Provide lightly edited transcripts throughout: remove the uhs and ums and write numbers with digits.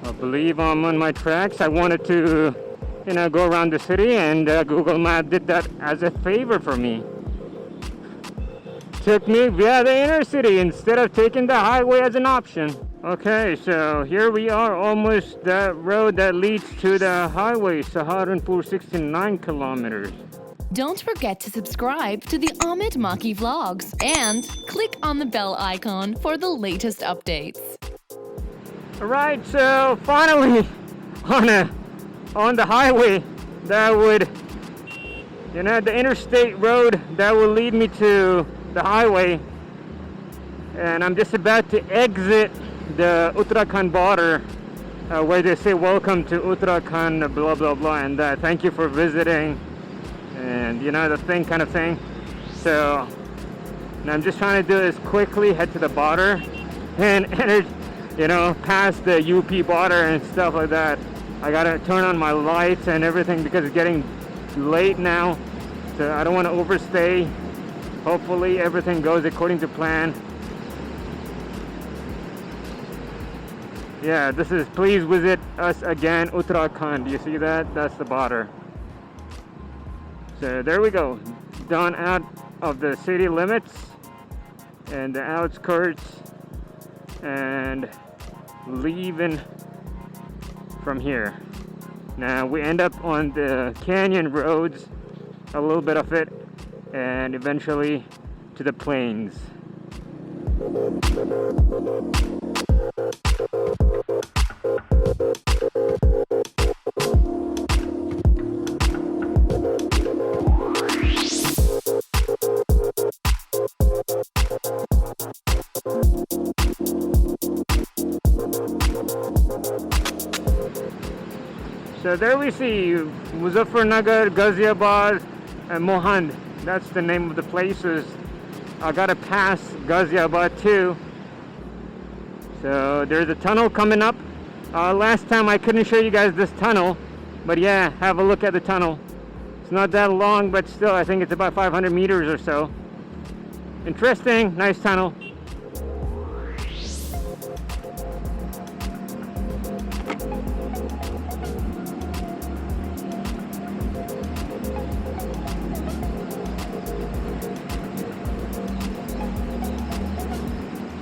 I believe I'm on my tracks. I wanted to, go around the city, and Google Maps did that as a favor for me. Took me via the inner city instead of taking the highway as an option. Okay, so here we are, almost that road that leads to the highway, Saharanpur, 69 kilometers. Don't forget to subscribe to the Ahmed Makki vlogs and click on the bell icon for the latest updates. Alright, so finally on the highway that would, the interstate road that will lead me to the highway, and I'm just about to exit the Uttarakhand border where they say welcome to Uttarakhand, blah blah blah, and thank you for visiting, and the kind of thing. So I'm just trying to do this quickly, head to the border and past the UP border and stuff like that. I gotta turn on my lights and everything because it's getting late now, so I don't want to overstay. Hopefully everything goes according to plan. Yeah, this is please visit us again, Uttarakhand. You see that? That's the border. So there we go. Done out of the city limits and the outskirts, and leaving from here. Now we end up on the canyon roads, a little bit of it, and eventually to the plains. So there we see Muzaffarnagar, Ghaziabad, and Mohand. That's the name of the places. I gotta pass Ghaziabad too. So there's a tunnel coming up. Last time I couldn't show you guys this tunnel, but yeah, have a look at the tunnel. It's not that long, but still I think it's about 500 meters or so. Interesting, nice tunnel.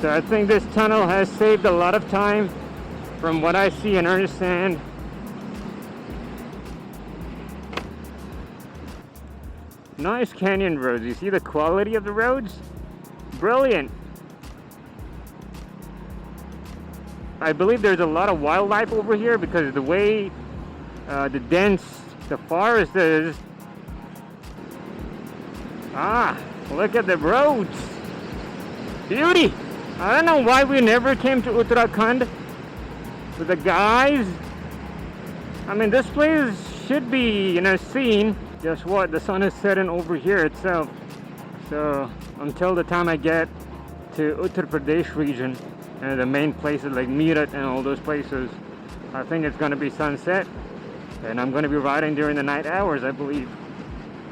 So I think this tunnel has saved a lot of time from what I see and understand. Nice canyon roads. You see the quality of the roads? Brilliant. I believe there's a lot of wildlife over here because of the way dense the forest is. Look at the roads. Beauty. I don't know why we never came to Uttarakhand with the guys. I mean, this place should be, seen. Guess what? The sun is setting over here itself. So until the time I get to Uttar Pradesh region and the main places like Meerut and all those places, I think it's going to be sunset. And I'm going to be riding during the night hours, I believe.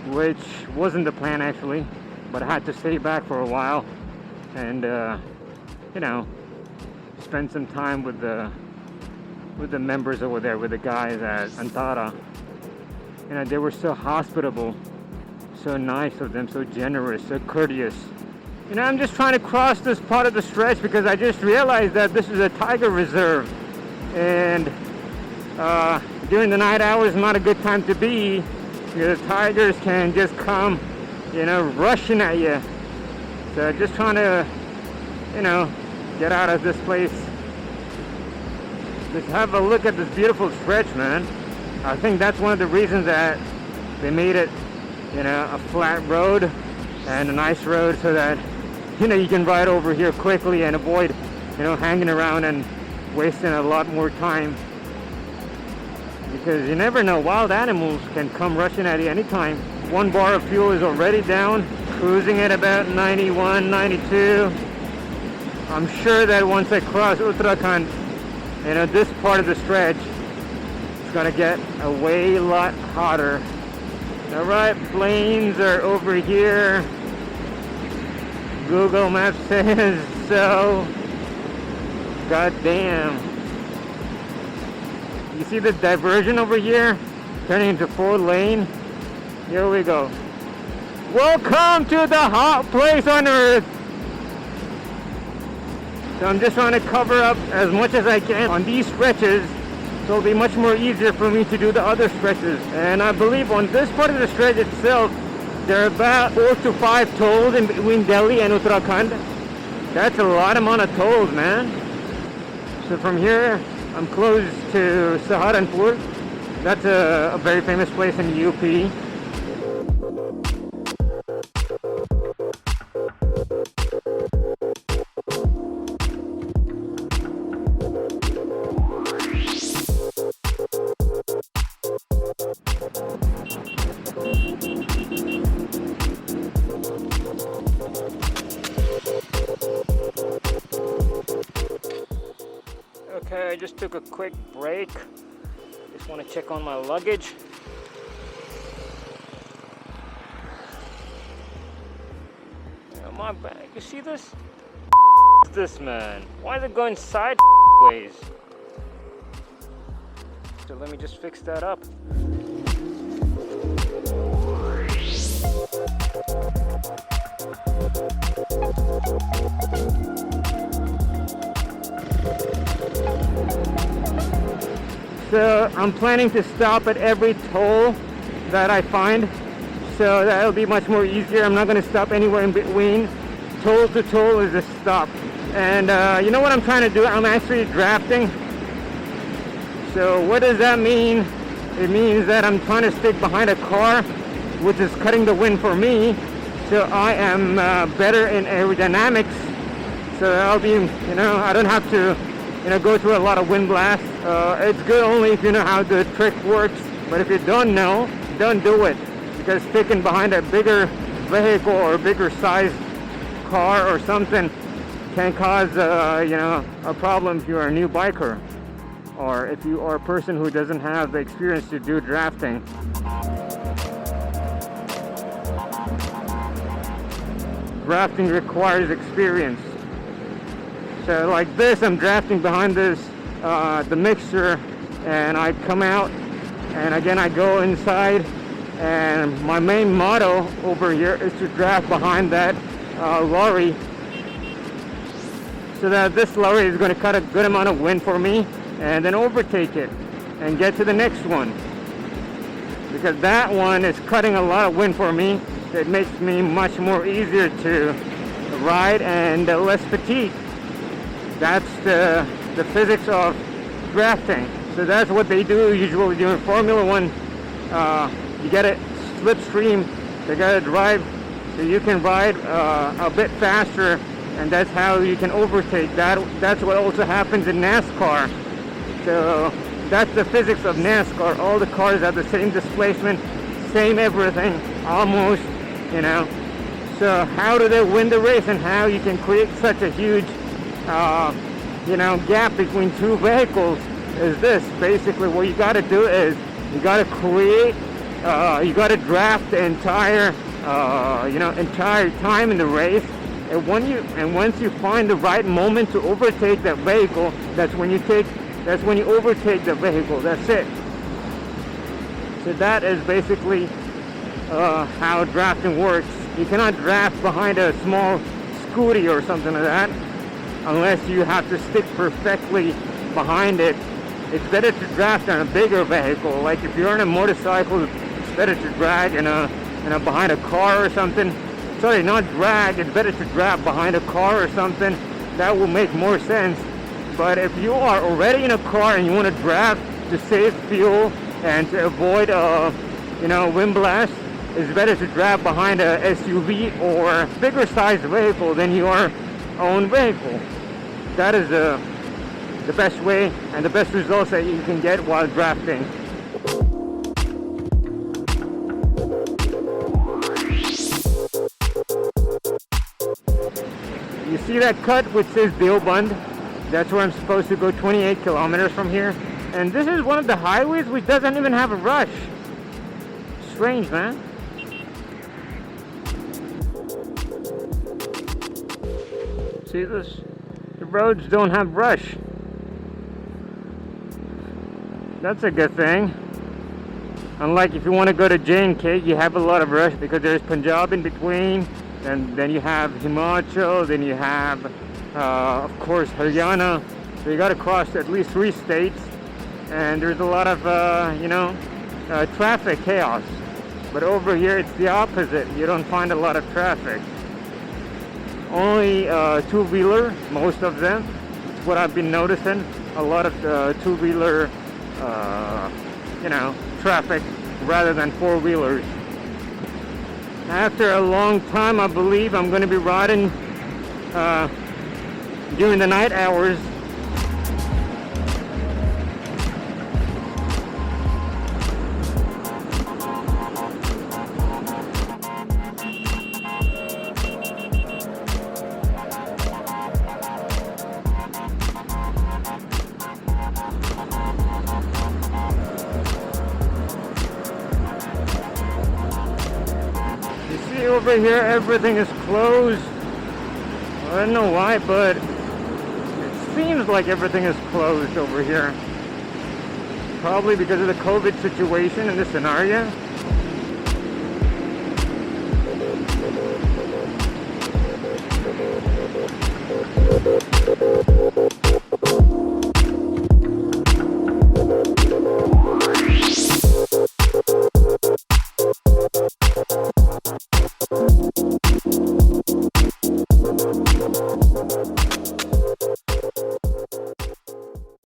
Which wasn't the plan actually, but I had to stay back for a while and spend some time with the members over there, with the guys at Antara. They were so hospitable, so nice of them, so generous, so courteous. I'm just trying to cross this part of the stretch because I just realized that this is a tiger reserve, and during the night hours is not a good time to be because the tigers can just come, rushing at you. So just trying to, get out of this place. Just have a look at this beautiful stretch, man. I think that's one of the reasons that they made it, a flat road and a nice road so that, you can ride over here quickly and avoid, hanging around and wasting a lot more time. Because you never know, wild animals can come rushing at you anytime. 1 bar of fuel is already down, cruising at about 91, 92. I'm sure that once I cross Uttarakhand, this part of the stretch, it's gonna get a way lot hotter. Alright, planes are over here. Google Maps says so. God damn. You see the diversion over here? Turning into 4-lane. Here we go. Welcome to the hot place on earth. So I'm just trying to cover up as much as I can on these stretches, so it'll be much more easier for me to do the other stretches. And I believe on this part of the stretch itself, there are about 4 to 5 tolls in between Delhi and Uttarakhand. That's a lot amount of tolls, man. So from here, I'm close to Saharanpur. That's a very famous place in UP. Okay, I just took a quick break. Just want to check on my luggage. My bag, you see this? What's this, man? Why is it going sideways? So let me just fix that up. So I'm planning to stop at every toll that I find, so that'll be much more easier. I'm not going to stop anywhere in between. Toll to toll is a stop. And you know what I'm trying to do? I'm actually drafting. So what does that mean? It means that I'm trying to stick behind a car, which is cutting the wind for me. So I am better in aerodynamics. So I'll be, you know, I don't have to, you know, go through a lot of wind blasts. It's good only if you know how the trick works. But if you don't know, don't do it. Because sticking behind a bigger vehicle or bigger size car or something can cause, you know, a problem if you're a new biker. Or if you are a person who doesn't have the experience to do drafting. Drafting requires experience. So like this, I'm drafting behind this, the mixer, and I come out, and again I go inside, and my main motto over here is to draft behind that lorry, so that this lorry is going to cut a good amount of wind for me, and then overtake it, and get to the next one. Because that one is cutting a lot of wind for me. It makes me much more easier to ride and less fatigue. That's the physics of drafting. So that's what they do usually during Formula One. You get a slipstream, they gotta drive so you can ride a bit faster, and that's how you can overtake. That's what also happens in NASCAR. So that's the physics of NASCAR. All the cars have the same displacement, same everything, almost, you know. So how do they win the race, and how you can create such a huge you know, gap between two vehicles is this. Basically what you got to do is you got to create, you got to draft the entire you know, entire time in the race, and once you find the right moment to overtake that vehicle, that's when you overtake the vehicle. That's it. So that is basically how drafting works. You cannot draft behind a small scooty or something like that unless you have to stick perfectly behind it. It's better to draft on a bigger vehicle. Like if you're on a motorcycle, it's better to drag in a behind a car or something. Sorry, not drag. It's better to draft behind a car or something. That will make more sense. But if you are already in a car and you want to draft to save fuel and to avoid you know, wind blast, it's better to draft behind a SUV or bigger sized vehicle than your own vehicle. That is the best way and the best results that you can get while drafting. You see that cut which says Deoband? That's where I'm supposed to go 28 kilometers from here. And this is one of the highways which doesn't even have a rush. Strange, man. See this? The roads don't have rush. That's a good thing. Unlike if you want to go to J&K, you have a lot of rush because there's Punjab in between, and then you have Himachal, then you have, of course, Haryana. So you got to cross at least 3 states, and there's a lot of, traffic chaos. But over here, it's the opposite. You don't find a lot of traffic. Only two-wheeler, most of them. It's what I've been noticing. A lot of two-wheeler, traffic rather than four-wheelers. After a long time, I believe I'm going to be riding during the night hours. Over here, everything is closed. I don't know why, but it seems like everything is closed over here. Probably because of the COVID situation in this scenario.